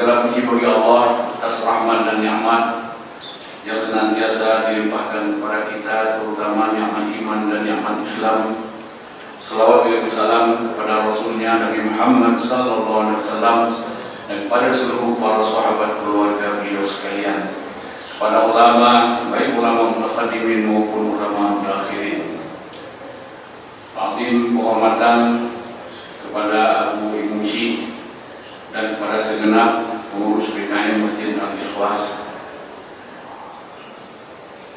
Segala puji bagi Allah atas rahmat dan nikmat yang senantiasa dilimpahkan kepada kita, terutama nikmat iman dan nikmat Islam. Salawat dan salam kepada Rasulnya Nabi Muhammad sallallahu alaihi wasallam dan kepada seluruh para sahabat keluarga beliau sekalian, kepada ulama, baik ulama mutaqaddimin maupun ulama mutakhirin. Takdim penghormatan kepada Abu Imuji dan kepada segenap pengurus PKM Masjid Al-Ikhlas.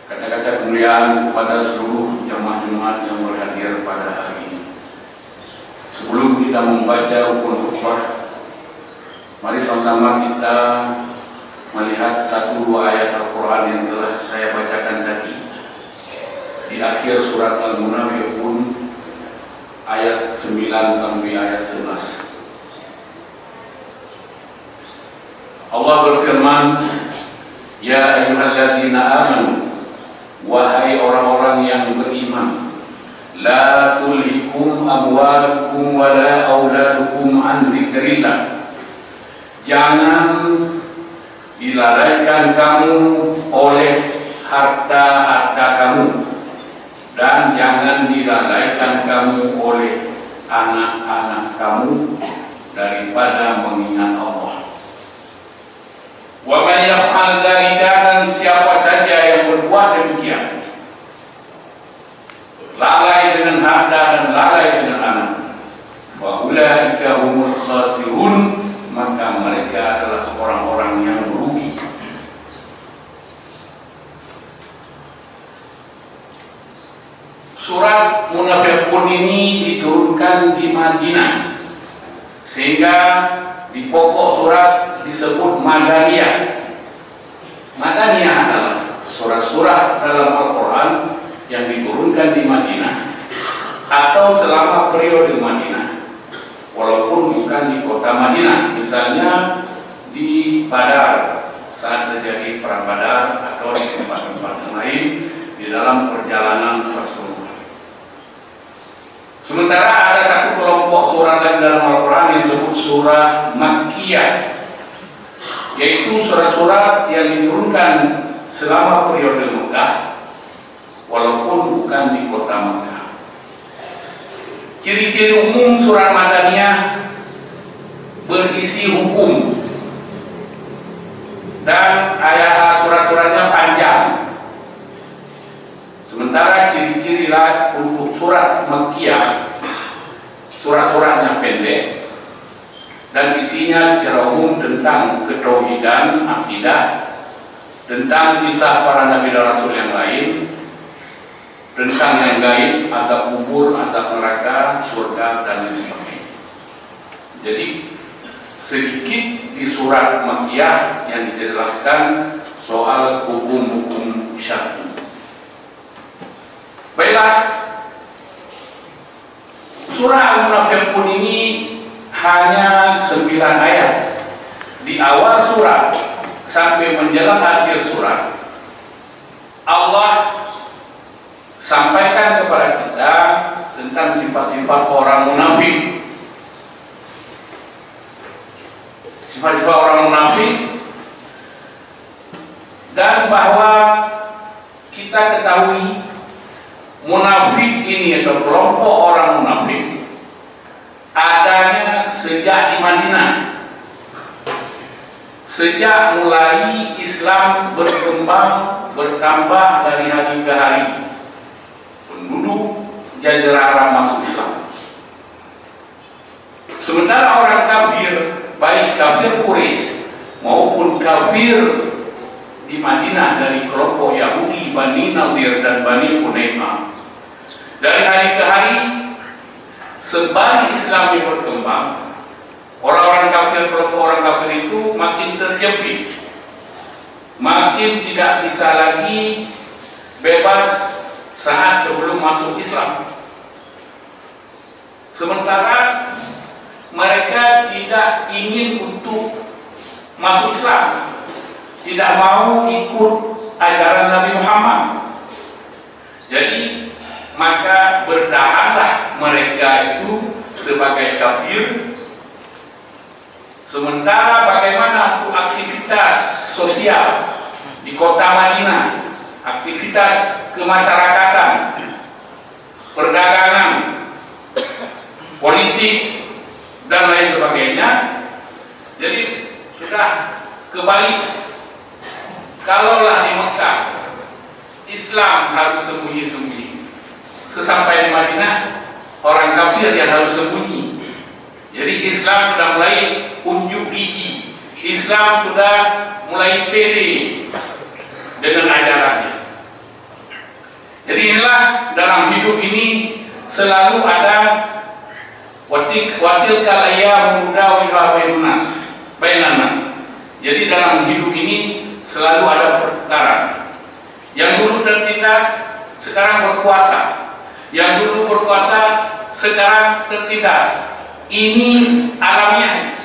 Kata-kata kemuliaan kepada seluruh jamaah Jumat yang berhadir pada hari ini. Sebelum kita membaca rukun khutbah, mari sama-sama kita melihat satu dua ayat Al-Quran yang telah saya bacakan tadi di akhir surat Al-Munafiqun ayat 9 sampai ayat 11. Allah berfirman, Ya ayyuhalladzina amanu, wahai orang-orang yang beriman, la tulhikum amwalukum wala auladukum an dzikrillah. Jangan dilalaikan kamu oleh harta-harta kamu, dan jangan dilalaikan kamu oleh anak-anak kamu daripada mengingat Allah. Wa may yaf'al dzalika, dan siapa saja yang berbuat demikian, lalai dengan harta dan lalai dengan anak, wa ulaika humul khasirun, maka mereka adalah orang-orang yang merugi. Surat Munafiqun ini diturunkan di Madinah, sehingga di pokok surat disebut Madaniyah. Madaniyah adalah surah-surah dalam Al-Quran yang diturunkan di Madinah atau selama periode Madinah, walaupun bukan di kota Madinah. Misalnya di Badar, saat terjadi perang Badar, atau di tempat-tempat yang lain di dalam perjalanan Rasulullah. Sementara ada satu kelompok surah dalam Al-Quran yang disebut surah Makkiyah, yaitu surah-surah yang diturunkan selama periode Mekah, walaupun bukan di kota Mekah. Ciri-ciri umum surah Madaniyah berisi hukum, dan ayat surat-suratnya panjang. Sementara ciri-ciri lain untuk surat Makkiyah, surat-suratnya pendek dan isinya secara umum tentang ketauhidan, akidah, tentang kisah para nabi dan rasul yang lain, tentang yang gaib, azab kubur, azab neraka, surga, dan lain sebagainya. Jadi sedikit di surat Makkiyah yang dijelaskan soal hukum-hukum syar'i. Baiklah, surah Al-Munafiqun ini hanya 9 ayat. Di awal surat sampai menjelang akhir surat, Allah sampaikan kepada kita tentang sifat-sifat orang munafik. Sifat-sifat orang munafik, dan bahwa kita ketahui munafik ini atau kelompok orang munafik adanya sejak di Madinah, sejak mulai Islam berkembang bertambah dari hari ke hari, penduduk Jazirah Arab masuk Islam. Sementara orang kafir, baik kafir Quraisy maupun kafir di Madinah dari kelompok Yahudi, Bani Nadir dan Bani Hunaifah, dari hari ke hari sembari Islam yang berkembang, orang-orang kafir, kelompok orang kafir itu makin terjepit, makin tidak bisa lagi bebas saat sebelum masuk Islam. Sementara mereka tidak ingin untuk masuk Islam, tidak mau ikut ajaran Nabi Muhammad. Jadi maka bertahanlah mereka itu sebagai kafir. Sementara bagaimana sosial di kota Madinah, aktivitas kemasyarakatan, perdagangan, politik, dan lain sebagainya. Jadi sudah kebalik. Kalaulah di Mekah Islam harus sembunyi-sembunyi, sesampai di Madinah orang kafir yang harus sembunyi. Jadi Islam sudah mulai unjuk gigi, Islam sudah mulai pede dengan ajarannya. Jadi inilah dalam hidup ini selalu ada watil kalaya mudawiha bainan nas. Jadi dalam hidup ini selalu ada perkara. Yang dulu tertindas sekarang berkuasa, yang dulu berkuasa sekarang tertindas. Ini alamiah.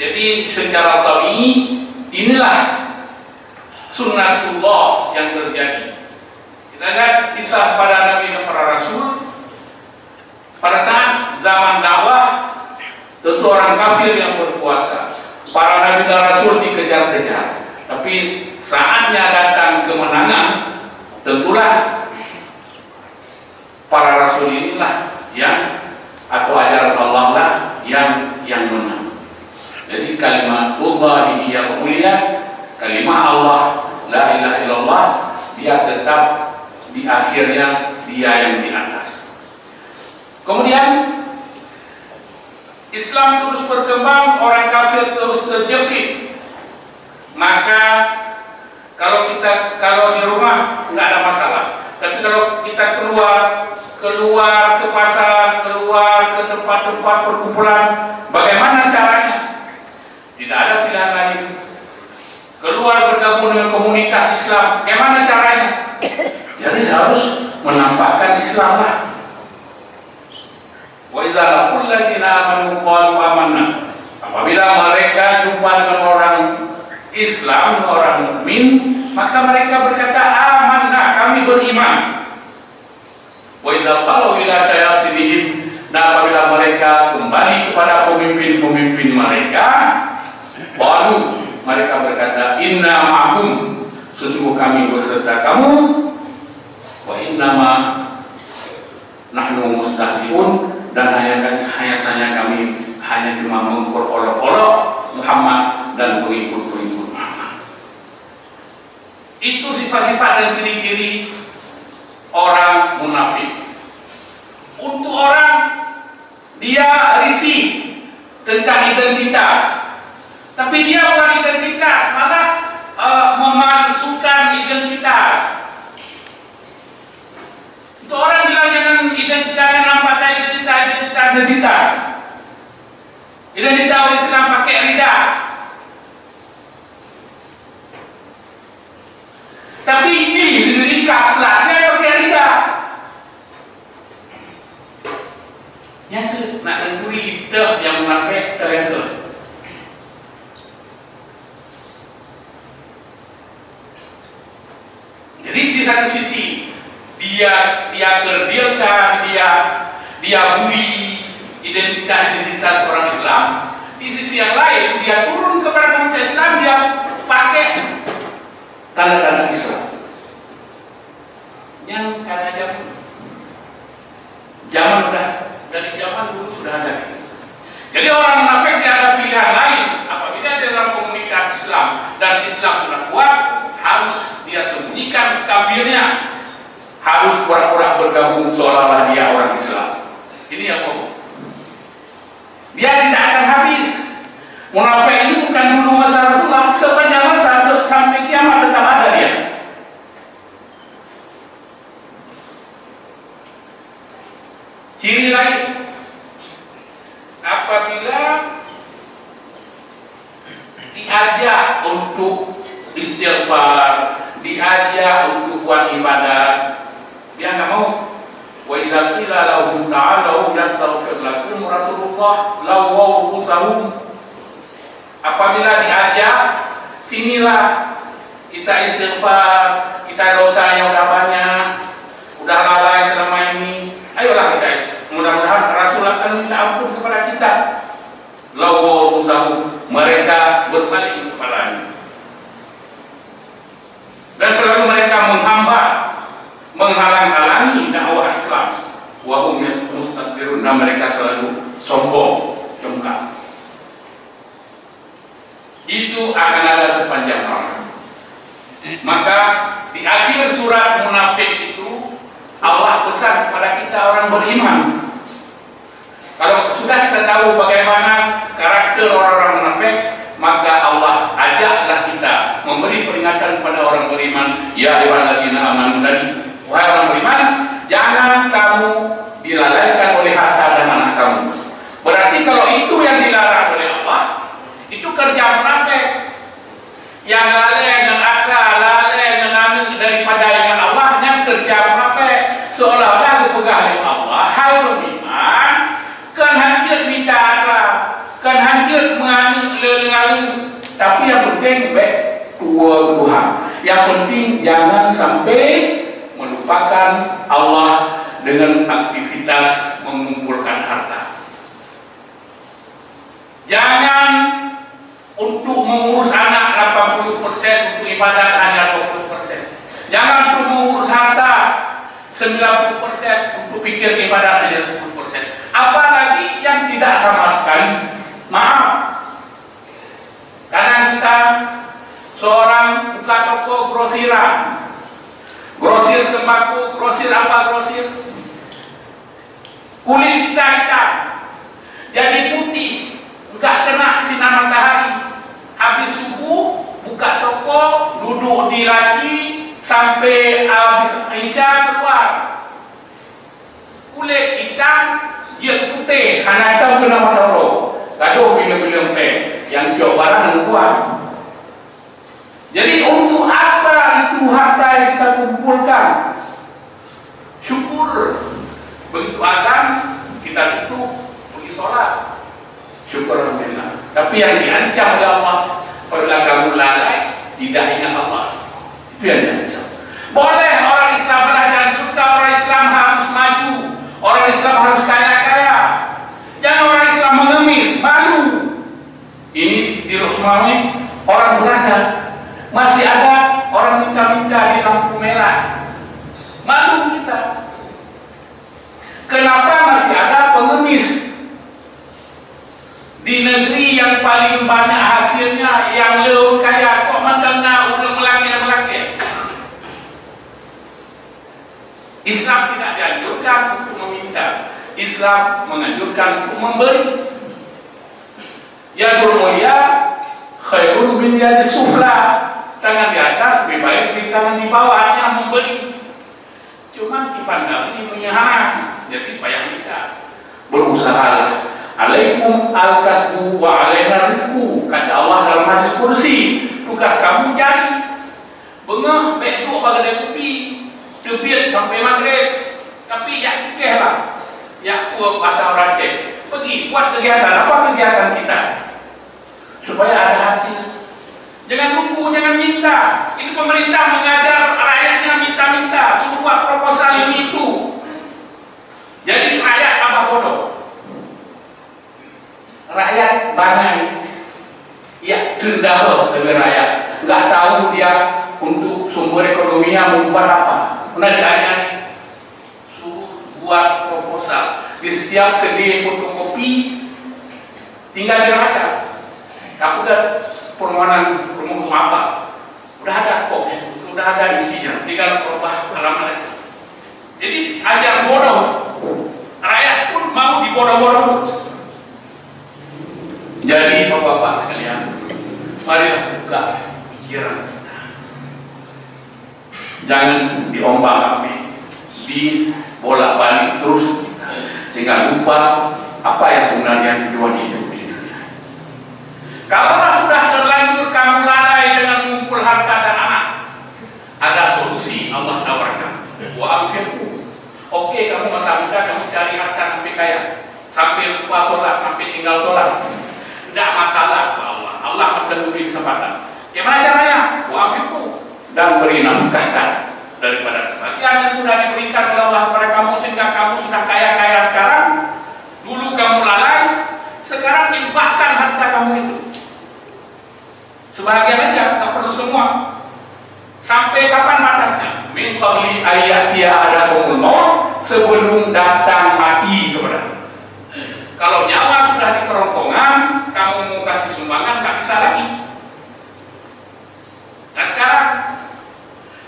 Jadi secara tabii inilah sunnatullah yang terjadi. Kita lihat kisah para nabi dan para rasul. Pada saat zaman dakwah, tentu orang kafir yang berkuasa, para nabi dan rasul dikejar-kejar. Tapi saatnya datang kemenangan, tentulah para rasul inilah yang, atau ajaran Allah lah yang menang. Jadi kalimatullah hiya mulia, kalimat Allah la ilaha illallah, dia tetap di akhirnya dia yang di atas. Kemudian Islam terus berkembang, orang kafir terus terjepit. Maka kalau di rumah nggak ada masalah, tapi kalau kita keluar ke pasar, keluar ke tempat-tempat perkumpulan, bagaimana caranya? Tidak ada pilihan lain. Keluar bergabung dengan komunitas Islam, bagaimana caranya? Jadi harus menampakkan Islam lah. Wa idza laqul ladzina amanu qalu amanna. Apabila mereka jumpa dengan orang Islam, orang mukmin, maka mereka berkata amanna, kami beriman. Wa idza qalu ila syayatinihim, dan apabila mereka kembali kepada pemimpin-pemimpin mereka, baru mereka berkata inna ma'hum, sesungguh kami beserta kamu, wa innama nahnu mustahzi'un, dan hanya saja kami hanya cuma memperolok-olok Muhammad dan pengikut-pengikut Muhammad. Itu sifat-sifat dan ciri-ciri orang munafik. Untuk orang dia risih tentang identitas, tapi dia bukan identitas, malah memalsukan identitas. Itu orang bilang jangan identitasnya nampak identitas. Identitas orang Islam pakai lidah. Tapi ini sendiri kaplatnya pakai lidah. Yang ke nak tengguri dah yang munafik dah yang ke. Jadi di satu sisi dia kerdilkan, dia bully identitas orang Islam. Di sisi yang lain dia turun kepada komunitas Islam, dia pakai tanda-tanda Islam. Yang karena zaman dari zaman dulu sudah ada. Jadi orang munafik dia ada pilihan lain. Apabila dia dalam komunitas Islam dan Islam sudah kuat, harus dia sembunyikan kafirnya, harus pura-pura bergabung seolah-olah dia orang Islam. Ini yang mau. Dia tidak akan habis. Munafik ini bukan dulu masa Rasulullah, sepanjang masa sampai kiamat tetap ada dia. Ciri lain, apabila diajak untuk istighfar, diajak untuk buat ibadah, dia nggak mau. Wa idza qila lahum ta'alu yastaghfir lakum Rasulullah lawaw rusahum. Apabila diajak, sinilah kita istighfar, kita dosa yang udah banyak, udah lalai selama ini, ayolah kita istighfar. Mudah-mudahan Rasul akan minta ampun kepada kita. Lawaw rusahum, mereka berbalik kepadanya. mereka menghambat, menghalang-halangi dakwah Islam. Wa hum mustakbirun, dan mereka selalu sombong, congkak. Itu akan ada sepanjang masa. Maka di akhir surat Munafik itu Allah pesan kepada kita orang beriman. Kalau sudah kita tahu bagaimana karakter orang-orang munafik, maka Allah ajaklah kita memberi peringatan kepada orang beriman. Ya ayyuhalladzina amanu tadi, wahai orang beriman, jangan kamu dilalaikan oleh harta dan anak kamu. Berarti kalau itu yang dilarang oleh Allah, itu kerja munafik. Yang lalai, yang akal, lalai, yang anu daripada dengan Allah, yang kerja munafik. Seolah-olah pegang Allah, hai beriman, kan hancur minta akal, kan hancur menganu leleng-leleng. Tapi yang penting baik tua Tuhan. Yang penting jangan sampai melupakan Allah dengan aktivitas mengumpulkan harta. Jangan untuk mengurus anak 80%, untuk ibadat hanya 20%. Jangan untuk mengurus harta 90%, untuk pikir ibadat hanya 10%. Apalagi yang tidak sama sekali. Maaf, kadang kita seorang buka toko grosiran, grosir sembako, grosir apa grosir, kulit kita hitam, jadi putih, enggak kena sinar matahari. Habis subuh buka toko, duduk di laci sampai habis isya keluar, kulit hitam, dia putih, hanya hitam kena matahari. Gaduh bila-bila teh yang jual barang kuat. Jadi untuk apa itu harta yang kita kumpulkan? Syukur. Begitu azan kita tutup pergi sholat. Syukur alhamdulillah. Tapi yang diancam oleh Allah, apabila kamu lalai tidak ingat Allah, itu yang diancam. Boleh orang Islam dan juga orang Islam harus maju, orang Islam harus kaya-kaya. Jangan orang Islam mengemis, malu. Ini di Rosmani orang berada, masih ada orang minta-minta di lampu merah. Malu kita. Kenapa masih ada pengemis? Di negeri yang paling banyak hasilnya, yang lebih kaya, kok mandangnya udah melakir-melakir. Islam tidak dianjurkan untuk meminta. Islam menganjurkan untuk memberi. Yadul mulia khairun min yadis sufla. Tangan di atas lebih baik dari tangan di bawah, yang memberi. Cuma dipandang menyerang, jadi payah kita. Berusahalah. Alaikum al-kasbu wa alaina rizku, kata Allah dalam hadis kursi. Tugas kamu cari. Bengah beduk bagai kopi, tebiat sampai maghrib. Tapi ya kikeh lah. Ya kuat bahasa orang Aceh. Pergi buat kegiatan. Apa kegiatan kita? Supaya ada hasil. Jangan nunggu, jangan minta. Ini pemerintah mengajar rakyatnya minta-minta, suruh buat proposal ini itu. Jadi rakyat tambah bodoh. Rakyat banyak ya rendah sebagai rakyat. Nggak tahu dia untuk sumber ekonominya membuat apa. Pernah ditanya, suruh buat proposal di setiap kedai fotokopi, tinggal diraca. Kamu kan permohonan apa? Udah ada kok, udah ada isinya, tinggal berubah halaman aja. Jadi ajar bodoh, rakyat pun mau dibodoh-bodoh terus. Jadi bapak-bapak sekalian, mari buka pikiran kita. Jangan diombak-ambing, dibolak-balik terus kita, sehingga lupa apa yang sebenarnya tujuan hidup di dunia. Kalau sudah terlanjur kamu lalai dengan mengumpul harta dan anak, ada solusi Allah tawarkan. Wa amfiqu. Oke, kamu masa muda kamu cari harta sampai kaya, sampai lupa sholat, sampai tinggal sholat. Tidak masalah Allah. Allah memberi kesempatan. Gimana caranya? Wa amfiqu, dan beri nafkahkan daripada sebagian yang sudah diberikan oleh Allah kepada kamu, sehingga kamu sudah kaya-kaya sekarang. Dulu kamu lalai, sekarang infakkan harta kamu itu. Sebagian aja, tak perlu semua. Sampai kapan batasnya? Min qabli ayatiya ahadakumul maut, sebelum datang mati kepada. Kalau nyawa sudah di kerongkongan, kamu mau kasih sumbangan nggak bisa lagi. Nah sekarang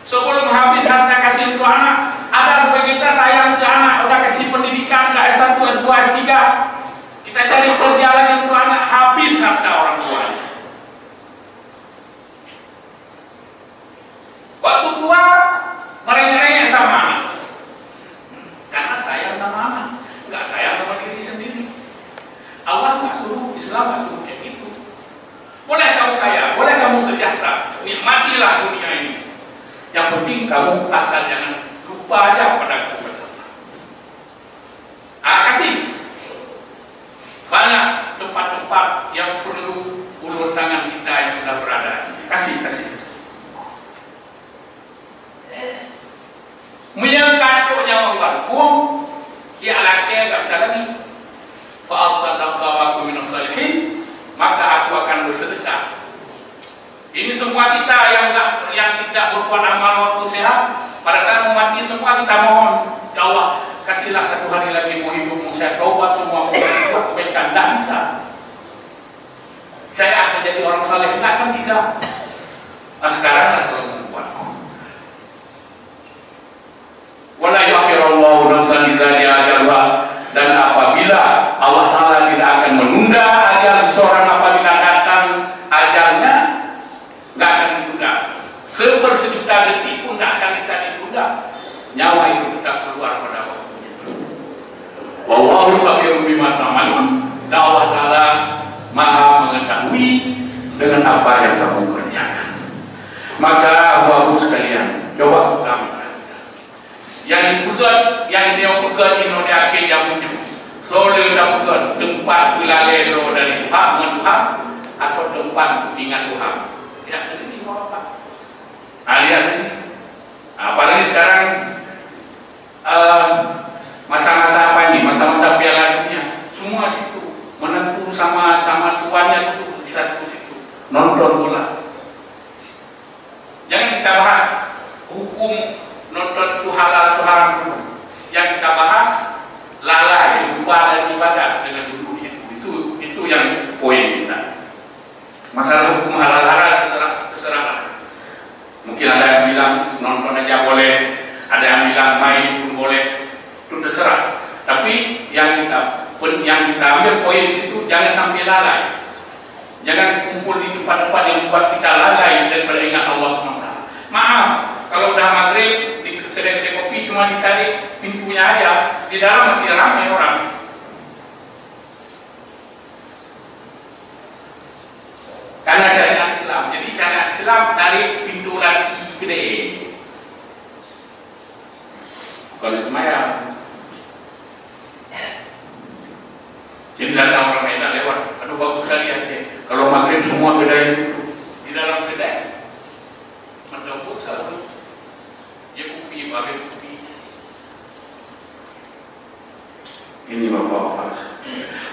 sebelum habis harta kasih untuk anak, ada supaya kita sayang ke anak, udah kasih pendidikan, nggak S1, S2, S3, kita cari kerja lagi untuk anak, habis harta orang tua. Waktu tua merengek-rengek sama anak, karena sayang sama anak, nggak sayang sama diri sendiri. Allah nggak suruh, Islam nggak suruh kayak gitu. Boleh kamu kaya, boleh kamu sejahtera, nikmatilah dunia ini. Yang penting kamu asal jangan lupa aja pada aku. Kasih banyak tempat-tempat yang perlu ulur tangan kita yang sudah berada. Kasih. Menyangkatnya membangun, ya laki nggak bisa lagi. Fa'asaddaqa wa aku minas salihin, maka aku akan bersedekah. Ini semua kita yang tidak berbuat amal waktu sehat, pada saat mau mati semua kita mohon, ya Allah kasihlah satu hari lagi mau hidup, mau sehat, taubat semua, mau berbuat kebaikan. Tidak bisa. Saya akan jadi orang saleh, tidak akan bisa. Nah, sekarang lah kalau membuat. Wala yu'akhirullahu nafsan idza jaa ajaluha, dan apabila Allah Ta'ala tidak akan menunda ajal seseorang apabila datang ajalnya, nggak akan ditunda. Sepersejuta detik pun nggak akan bisa ditunda. Nyawa itu tetap keluar pada waktunya. Wallahu khabirun bima ta'malun, dan Allah Ta'ala Maha mengetahui dengan apa yang kamu kerjakan. Maka bapak sekalian, coba kamu yang dipegat, yang dia pegat ini dia akhir jam 7 sore dah pegat tempat belalelo dari Tuhan dengan Tuhan atau tempat ingat Tuhan tidak sendiri apa alias ini. Apalagi sekarang masa-masa apa ini, masa-masa Piala Dunia, semua situ menentu sama tuannya itu di satu situ nonton bola. Jangan kita bahas hukum nonton itu halal atau haram dulu. Yang kita bahas lalai, lupa dari ibadah dengan duduk situ. Itu yang poin kita. Masalah hukum halal haram terserah. Mungkin ada yang bilang nonton aja boleh, ada yang bilang main pun boleh, itu terserah. Tapi yang kita ambil poin situ, jangan sampai lalai. Jangan kumpul di tempat-tempat yang membuat kita lalai daripada ingat Allah SWT. Maaf, kalau udah maghrib di kedai-kedai kopi cuma ditarik pintunya aja, di dalam masih ramai orang. Karena syariat Islam, jadi syariat Islam dari pintu lagi gede. Bukan semayang. Jadi datang orang lain tak lewat. Aduh bagus sekali aja. Kalau maghrib semua kedai itu di dalam kedai. Mendapuk selalu. Dia kopi, bagai kopi. Ini Bapak-Bapak.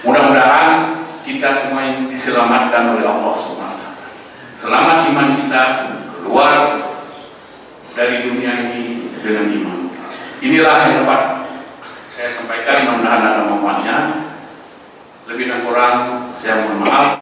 Mudah-mudahan kita semua ini diselamatkan oleh Allah SWT. Selamat iman kita keluar dari dunia ini dengan iman. Inilah yang dapat saya sampaikan, mudah-mudahan ada manfaatnya. Lebih dan kurang saya mohon maaf.